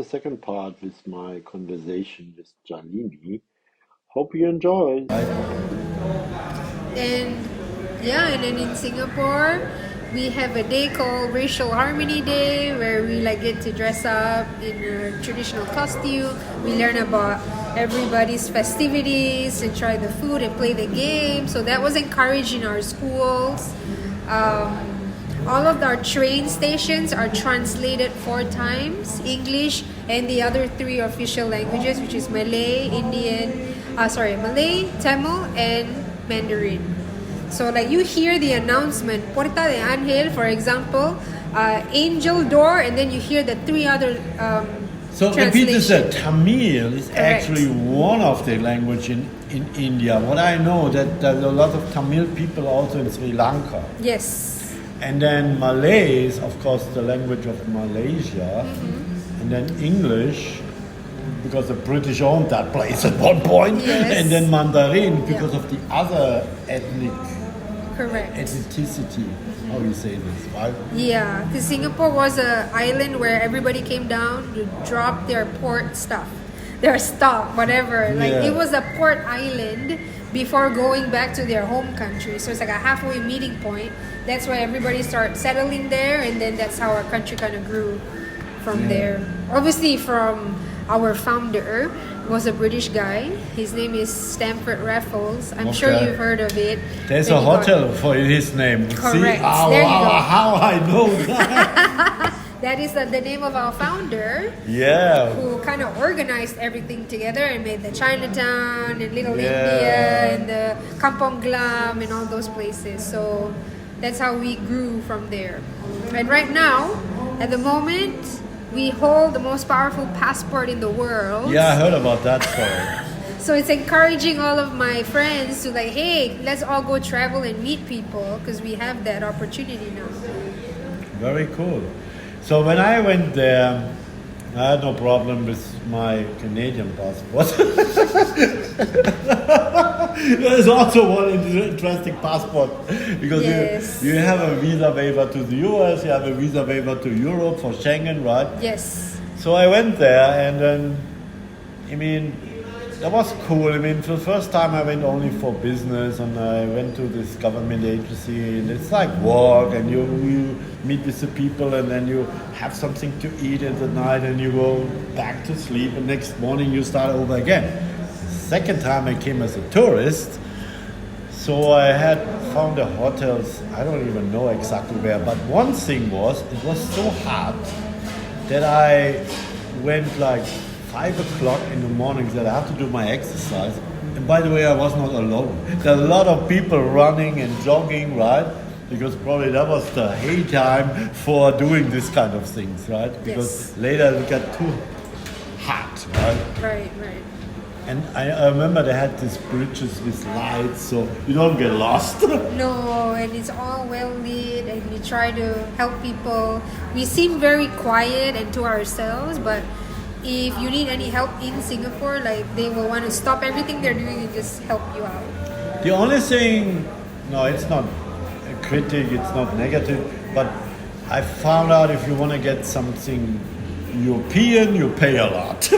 second part with my conversation with Jalini. Hope you enjoy. And and then in Singapore, we have a day called Racial Harmony Day where we get to dress up in a traditional costume. We learn about everybody's festivities and try the food and play the game. So that was encouraged in our schools. All of our train stations are translated 4 times, English and the other 3 official languages, which is Malay, Malay, Tamil, and Mandarin. So you hear the announcement, Porta de Angel, for example, Angel Door, and then you hear the 3 other So repeat this, Tamil is actually one of the language in India. What I know that there's a lot of Tamil people also in Sri Lanka. Yes. And then Malay is, of course, the language of Malaysia. Mm-hmm. And then English, because the British owned that place at one point. Yes. And then Mandarin, because of the other ethnicity. How you say this, right? Yeah, because Singapore was an island where everybody came down to drop their port stuff, their stock, whatever. It was a port island before going back to their home country. So it's like a halfway meeting point. That's why everybody started settling there, and then that's how our country kind of grew from there. Obviously, from our founder was a British guy. His name is Stamford Raffles. I'm sure you've heard of it. There's a hotel for his name. Correct. See? There you go. How I know that. That is the name of our founder. Yeah. Who kind of organized everything together and made the Chinatown and Little India and the Kampong Glam and all those places. So that's how we grew from there. And right now, at the moment, we hold the most powerful passport in the world. Yeah, I heard about that story. So it's encouraging all of my friends to hey, let's all go travel and meet people because we have that opportunity now. Very cool. So when I went there, I had no problem with my Canadian passport. There's also one interesting passport because you have a visa waiver to the US, you have a visa waiver to Europe for Schengen, right? Yes. So I went there and then, that was cool. For the first time I went only for business and I went to this government agency and it's like work and you meet with the people and then you have something to eat at the night and you go back to sleep and next morning you start over again. Second time I came as a tourist, so I had found the hotels, I don't even know exactly where, but one thing was, it was so hot that I went 5 o'clock in the morning that I have to do my exercise. And by the way, I was not alone. There are a lot of people running and jogging, right? Because probably that was the hay time for doing this kind of things, right? Because later it got too hot, right? Right. And I remember they had these bridges with lights, so you don't get lost. No, and it's all well lit and we try to help people. We seem very quiet and to ourselves, but if you need any help in Singapore, they will want to stop everything they're doing and just help you out. The only thing, no, it's not a critic, it's not negative, but I found out if you want to get something European, you pay a lot.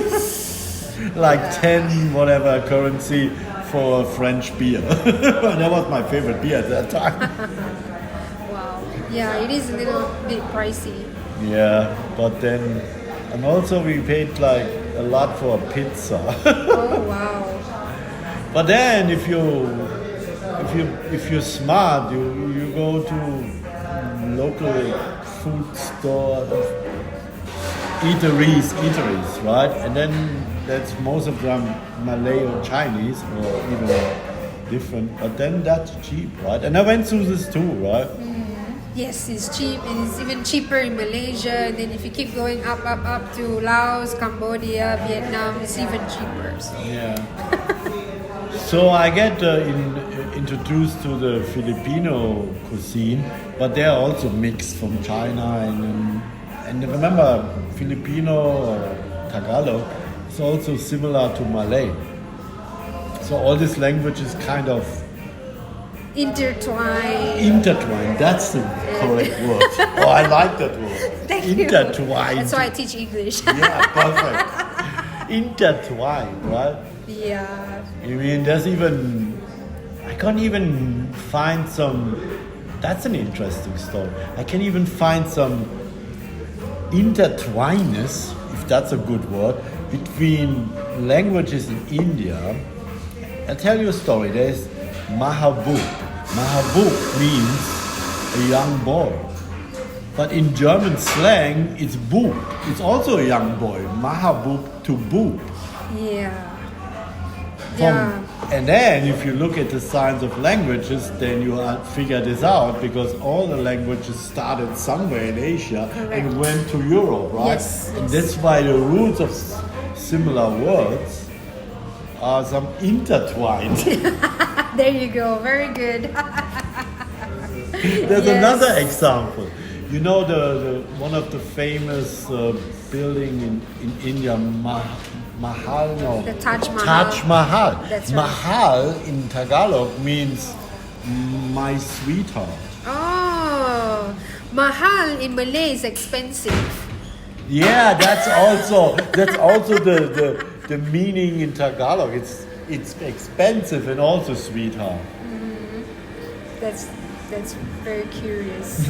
10 whatever currency for a French beer. That was my favorite beer at that time. Wow. Yeah, it is a little bit pricey. Yeah, but then, and also we paid a lot for a pizza. Oh wow! But then if you're smart, you go to local food store, eateries, right? And then that's most of them Malay or Chinese or even different. But then that's cheap, right? And I went through this too, right? Yes, it's cheap and it's even cheaper in Malaysia. And then if you keep going up to Laos, Cambodia, Vietnam, it's even cheaper. So. Yeah. So I get introduced to the Filipino cuisine, but they're also mixed from China and remember Filipino or Tagalog is also similar to Malay. So all these languages kind of Intertwine. Intertwine, that's the correct word. Oh, I like that word. Thank you. Intertwine. That's why I teach English. Yeah, perfect. Intertwine, right? Yeah. I mean, I can't even find some, that's an interesting story. I can even find some intertwineness, if that's a good word, between languages in India. I'll tell you a story. There's Mahabub. Mahabub means a young boy. But in German slang, it's Bub. It's also a young boy. Mahabub to Bub. Yeah. Yeah. And then if you look at the science of languages, then you figure this out, because all the languages started somewhere in Asia and went to Europe, right? Yes, And yes. that's why the roots of similar words are some intertwined. There you go. Very good. There's Yes. another example. You know the one of the famous building in India, Mahal, no. The Taj Mahal. Taj Mahal. That's right. Mahal in Tagalog means my sweetheart. Oh, mahal in Malay is expensive. Yeah, that's also the meaning in Tagalog. It's expensive and also sweetheart. That's very curious.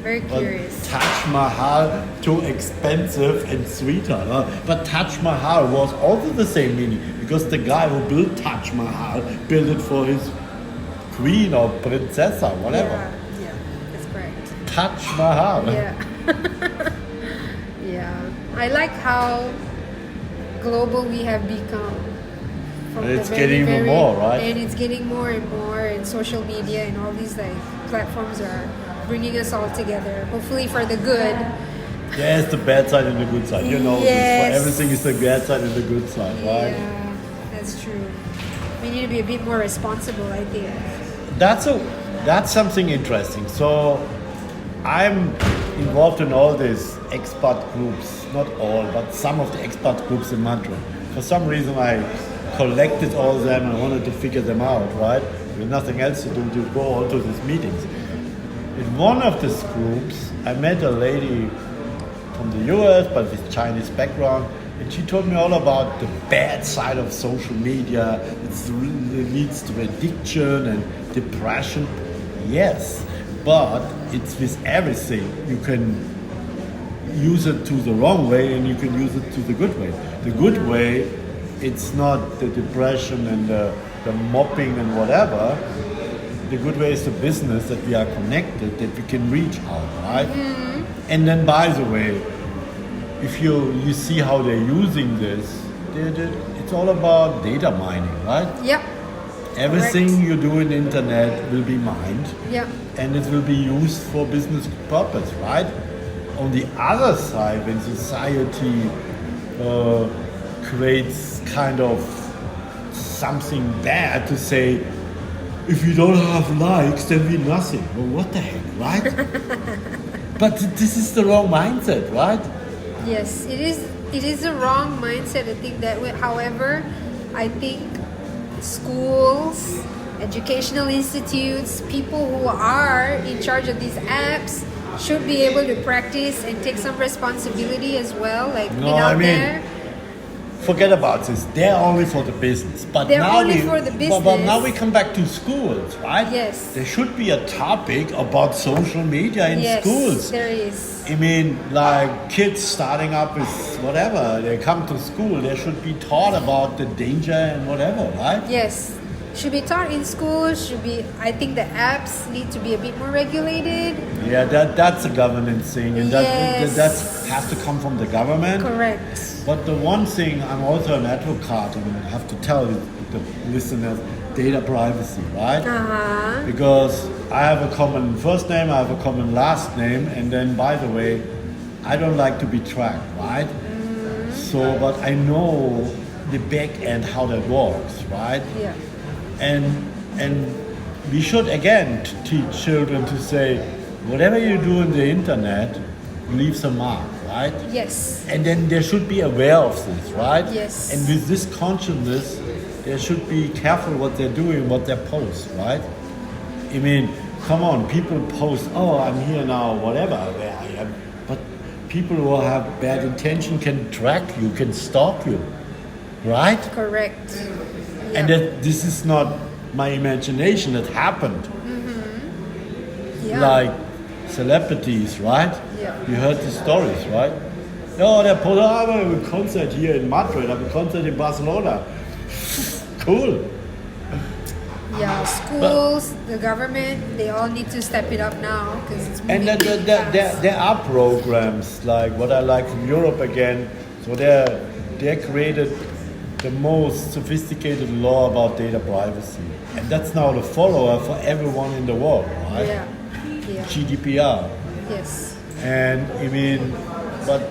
Very But curious. Taj Mahal, too expensive and sweetheart. Huh? But Taj Mahal was also the same meaning, because the guy who built Taj Mahal built it for his queen or princess or whatever. Yeah, that's correct. Taj Mahal. Yeah. Yeah. I like how global we have become. From And it's the very, getting even very- more, right? And it's getting more and more, and social media and all these like platforms are bringing us all together. Hopefully for the good. There's the bad side and the good side. You know this. Yes. For everything is the bad side and the good side, right? Yeah, that's true. We need to be a bit more responsible, I think. That's something interesting. So I'm involved in all these expat groups, not all, but some of the expat groups in Madrid. For some reason I collected all of them and I wanted to figure them out, right? With nothing else to do, to go on to these meetings. In one of these groups, I met a lady from the US but with Chinese background, and she told me all about the bad side of social media. It leads to addiction and depression. Yes, but it's with everything. You can use it to the wrong way and you can use it to the good way. The good way, it's not the depression and the mopping and whatever. The good way is the business, that we are connected, that we can reach out, right? And then, by the way, if you see how they're using this, it's all about data mining, right? Yep. Everything Correct. you do in the internet will be mined, Yep. and it will be used for business purpose, right? On the other side, when society creates kind of something bad to say, if you don't have likes, then we're nothing. Well, what the heck, right? But this is the wrong mindset, right? Yes, it is. It is the wrong mindset. I think that way. However, I think schools, educational institutes, people who are in charge of these apps should be able to practice and take some responsibility as well. Like No, being out I mean, there. forget about this. They're only for the business. But They're now only we, for the But now business. we come back to schools, right? Yes. There should be a topic about social media in Yes, schools. there is. I mean, like kids starting up with whatever, they come to school, they should be taught about the danger and whatever, right? Yes, should be taught in school. Should be. I think the apps need to be a bit more regulated. Yeah, that's a governance thing, and Yes. that has to come from the government. Correct. But the one thing, I'm also an advocate, and I have to tell the listeners, data privacy, right? Uh-huh. Because I have a common first name, I have a common last name, and then, by the way, I don't like to be tracked, right? So, but I know the back end, how that works, right? Yeah. And we should again teach children to say, whatever you do on the internet leaves a mark, right? Yes. And then they should be aware of this, right? Yes. And with this consciousness, they should be careful what they're doing, what they post, right? I mean, come on, people post, oh, I'm here now, whatever, where I am. But people who have bad intention can track you, can stalk you, right? Correct. And Yeah. that this is not my imagination, it happened. Yeah. Like celebrities, right? Yeah. You heard the stories, right? Oh, der Polo, I have a concert here in Madrid, I have a concert in Barcelona. Cool. Yeah, schools, the government, they all need to step it up now because it's moving And then really fast. there are programs like what I like from Europe again. So they created the most sophisticated law about data privacy, and that's now the follower for everyone in the world, right? Yeah. Yeah. GDPR. Yes. And I mean, but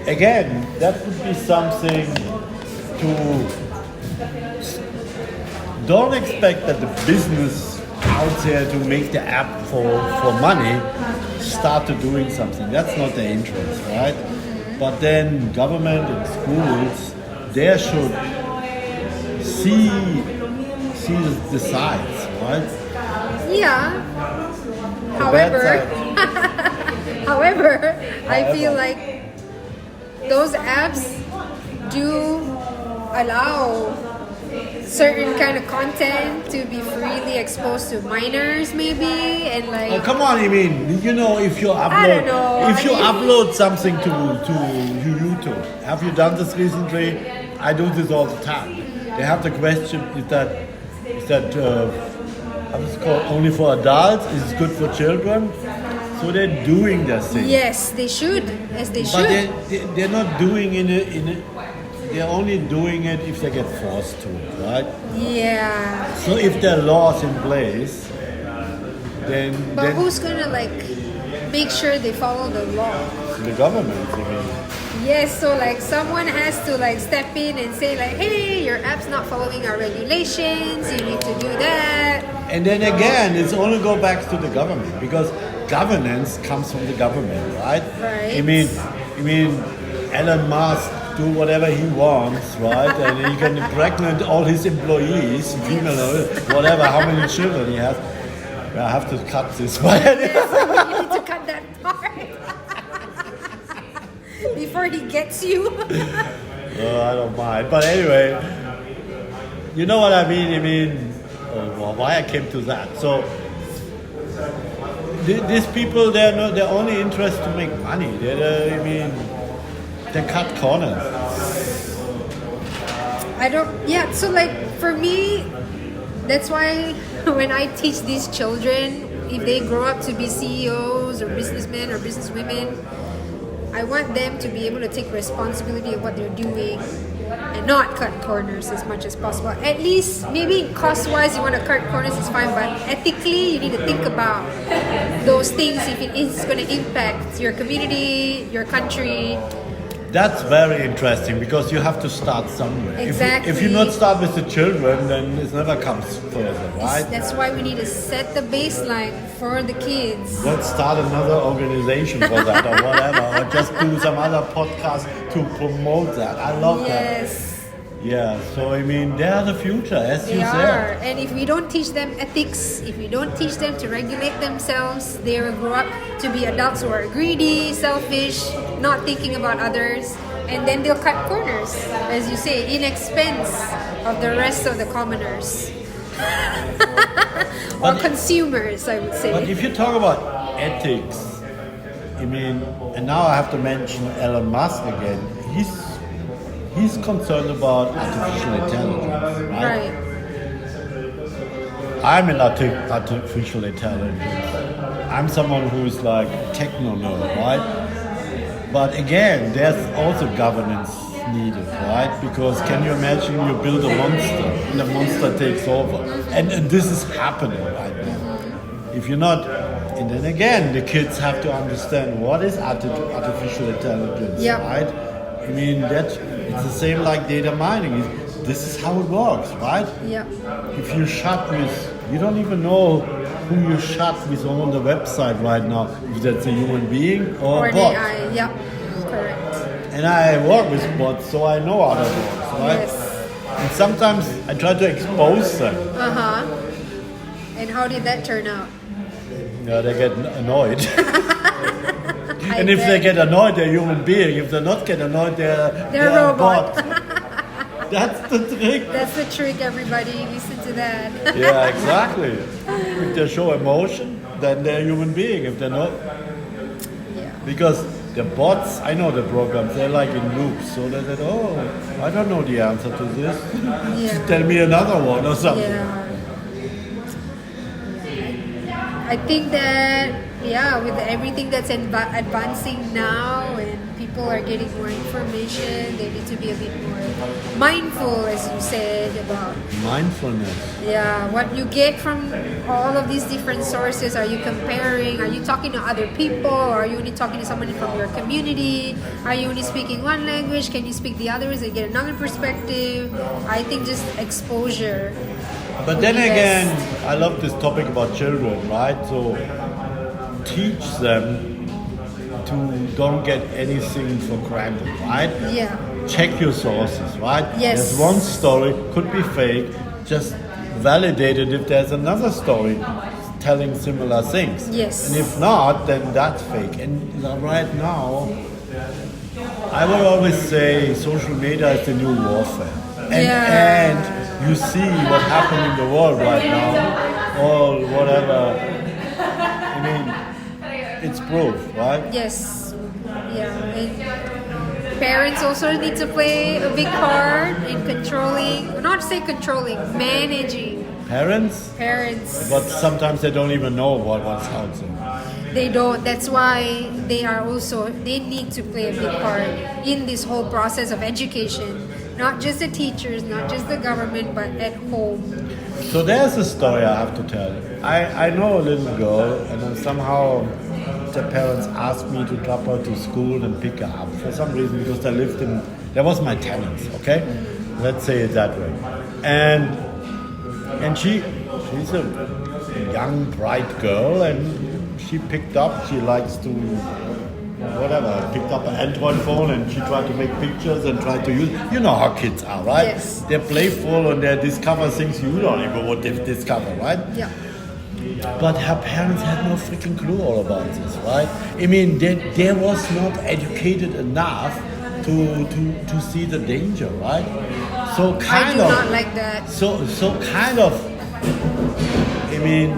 again, that would be something to. Don't expect that the business out there to make the app for money start to doing something. That's not their interest, right? But then government and schools, they should see the sides, right? Yeah. The bad However, side. however, I However. feel like those apps do allow certain kind of content to be freely exposed to minors, maybe, and like. Oh, come on, I mean, you know, if you upload, I don't know, if you I mean- upload something to YouTube, have you done this recently? I do this all the time. They have the question: is that how is it called? Only for adults? Is it good for children? So they're doing their thing. Yes, they should, as they But should. they're not doing they're only doing it if they get forced to it, right? Yeah. So if there are laws in place, then But who's gonna like make sure they follow the law? the government, I mean. Yes, so like someone has to like step in and say like, hey, your app's not following our regulations, you need to do that. And then again, it's only go back to the government because governance comes from the government, right? Right. I mean, Elon Musk do whatever he wants, right? And he can impregnate all his employees, female, or whatever, how many children he has. Well, I have to cut this, but You need to cut that part before he gets you. I don't mind. But anyway, you know what I mean? Why I came to that. So these people, they're only interested to make money. They cut corners. Yeah, so like for me, that's why when I teach these children, if they grow up to be CEOs or businessmen or businesswomen, I want them to be able to take responsibility of what they're doing and not cut corners as much as possible. At least, maybe cost-wise, you want to cut corners, it's fine, but ethically, you need to think about those things if it is going to impact your community, your country. That's very interesting because you have to start somewhere. Exactly. If you not start with the children, then it never comes further, right? That's why we need to set the baseline for the kids. Let's start another organization for that or whatever, or just do some other podcast to promote that. I love that. Yes. Yeah, so they are the future, as They you are. said. And if we don't teach them ethics, if we don't teach them to regulate themselves, they will grow up to be adults who are greedy, selfish, not thinking about others, and then they'll cut corners, as you say, in expense of the rest of the commoners. Or consumers, I would say. But if you talk about ethics, and now I have to mention Elon Musk again. He's concerned about artificial intelligence, right? Right. I'm an artificial intelligence. I'm someone who's like techno nerd, right? But again, there's also governance needed, right? Because can you imagine you build a monster and the monster takes over? And this is happening right now. If you're not, and then again, the kids have to understand what is artificial intelligence, Yep. right? It's the same like data mining. This is how it works, right? Yeah. If you shot with, you don't even know who you shot with on the website right now, if that's a human being or a Or an bot. AI. Yeah. Correct. And I work with bots, so I know how that works, right? Yes. And sometimes I try to expose them. And how did that turn out? Yeah, they get annoyed. I And if they bet. get annoyed, they're human being. If they not get annoyed, they're They're a robot. bot. That's the trick. That's the trick, everybody. Listen to that. Yeah, exactly. If they show emotion, then they're a human being. If they're not, Yeah. because the bots, I know the programs, they're like in loops. So they said, oh, I don't know the answer to this. Yeah. Tell me another one or something. Yeah. I think that, with everything that's advancing now and people are getting more information, they need to be a bit more mindful, as you said, about Mindfulness. what you get from all of these different sources. Are you comparing? Are you talking to other people? Or are you only talking to somebody from your community? Are you only speaking one language? Can you speak the others and get another perspective? I think just exposure. But then Yes. again, I love this topic about children, right? So teach them to don't get anything for granted, right? Yeah. Check your sources, right? Yes. There's one story, could be fake, just validate it if there's another story telling similar things. Yes. And if not, then that's fake. And right now, I will always say social media is the new warfare. And you see what happened in the world right now, or whatever. I mean, it's proof, right? Yes. Yeah. And parents also need to play a big part in controlling, not say controlling, managing Parents, parents. but sometimes they don't even know what's out there. They don't. That's why they need to play a big part in this whole process of education. Not just the teachers, not just the government, but at home. So there's a story I have to tell. I know a little girl, and then somehow the parents asked me to drop her to school and pick her up for some reason, because there was my tenants, okay? Let's say it that way. And she's a young, bright girl, and she likes to picked up an Android phone, and she tried to make pictures and tried to use, you know how kids are, right? Yes. They're playful and they discover things you don't even what they've discovered, right? Yeah. But her parents had no freaking clue all about this, right? I mean, they was not educated enough to see the danger, right? So I do not like that. So kind of, I mean,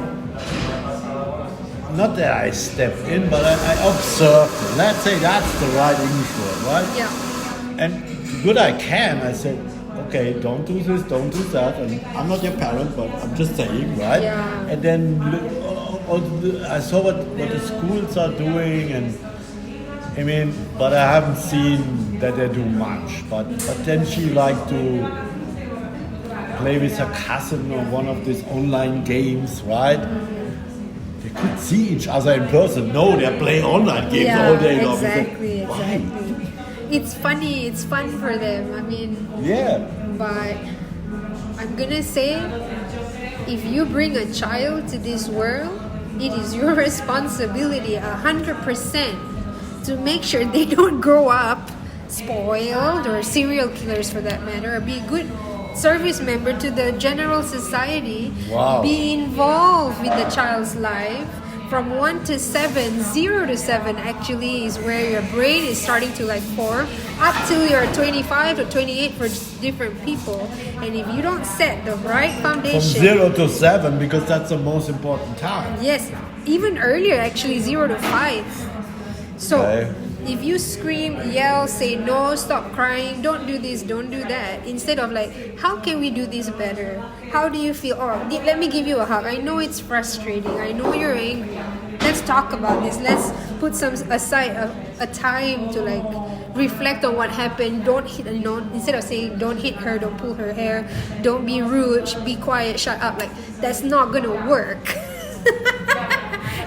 not that I step in, but I observe. Let's say that's the right English word, right? Yeah. And good I can, I said, okay, don't do this, don't do that. And I'm not your parent, but I'm just saying, right? Yeah. And then I saw what the schools are doing, and I mean, but I haven't seen that they do much. But then she liked to play with her cousin on one of these online games, right? They could see each other in person. No, they're playing online games all day long. Exactly, Why? exactly. It's funny, it's fun for them. I mean, Yeah. but I'm gonna say, if you bring a child to this world, it is your responsibility 100% to make sure they don't grow up spoiled, or serial killers for that matter, or be good service member to the general society. Wow. Be involved with the child's life from 1 to 7. 0 to 7 actually is where your brain is starting to form, up till you're 25 to 28 for different people. And if you don't set the right From foundation, 0 to 7, because that's the most important time. yes, even earlier actually, 0 to 5. So Okay. if you scream, yell, say no, stop crying, don't do this, don't do that, instead of how can we do this better? How do you feel? Oh, let me give you a hug. I know it's frustrating. I know you're angry. Let's talk about this. Let's put some aside a time to reflect on what happened. Don't hit, instead of saying don't hit her, don't pull her hair, don't be rude, be quiet, shut up. That's not gonna work.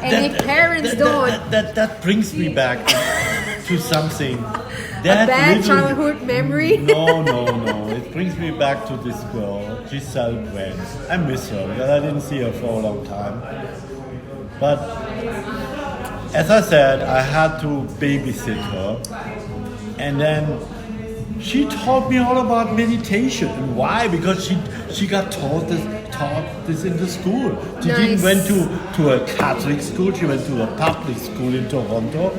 And if parents don't, that brings me back to something. a bad childhood memory. No. It brings me back to this girl, Giselle Brand. I miss her because I didn't see her for a long time. But as I said, I had to babysit her, and then she taught me all about meditation. And why? Because she got taught this taught this in the school. She Nice. didn't went to a Catholic school. She went to a public school in Toronto,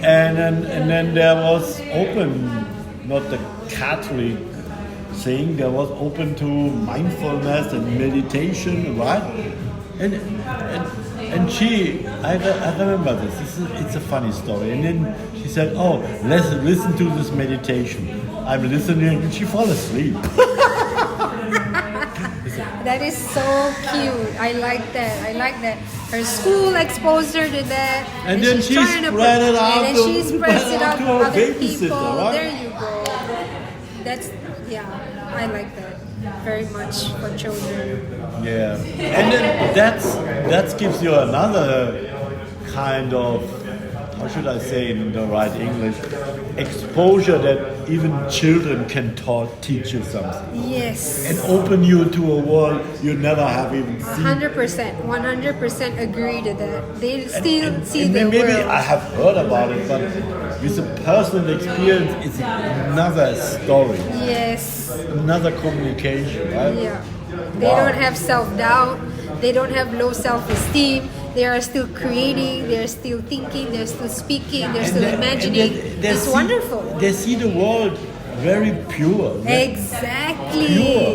and then there was open, not the Catholic thing. There was open to mindfulness and meditation, right? And she, I remember this. It's a funny story. And then she said, "Oh, let's listen to this meditation." I'm listening, and she fell asleep. That is so cute. I like that. Her school exposed her to that. And then she's she trying to spread it out And then to- she spreads it out to to her other babysitter, people. right? There you go. That's, yeah, I like that very much for children. Yeah, and then that gives you another kind of, how should I say in the right English, exposure that even children can teach you something Yes. and open you to a world you never have even seen. 100% agree to that. They still see And the maybe world. I have heard about it, but with a personal experience, it's another story, Yes. another communication, right? Yeah. They Wow. don't have self-doubt. They don't have low self-esteem. They are still creating. They're still thinking. They're still speaking. They're still imagining. It's wonderful. They see the world very pure. Exactly. Pure.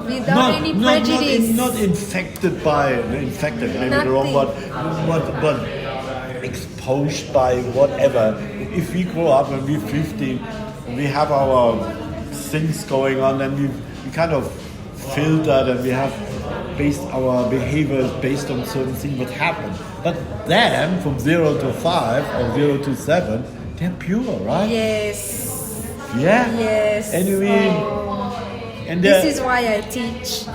Without any prejudice. Not infected by, infected maybe the wrong word, but exposed by whatever. If we grow up and we're 15, we have our things going on, and we kind of filtered, and we have based our behaviors based on certain things that happen. But then from 0 to 5 or 0 to 7, they're pure, right? Yes. Yeah. Yes. And you mean, Oh, and this is why I teach.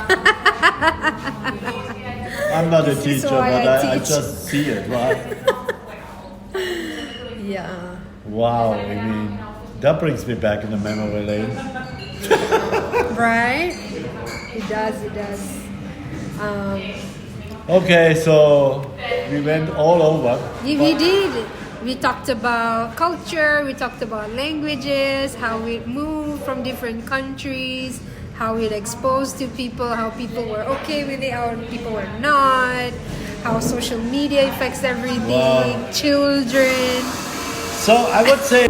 I'm not a this is teacher, why but I I teach. just see it, right? Yeah. Wow, I mean, that brings me back in the memory lane. Right? It does. Okay, so we went all over. We did. We talked about culture, we talked about languages, how we moved from different countries, how we exposed to people, how people were okay with it, how people were not, how social media affects everything, Wow. children. So I would say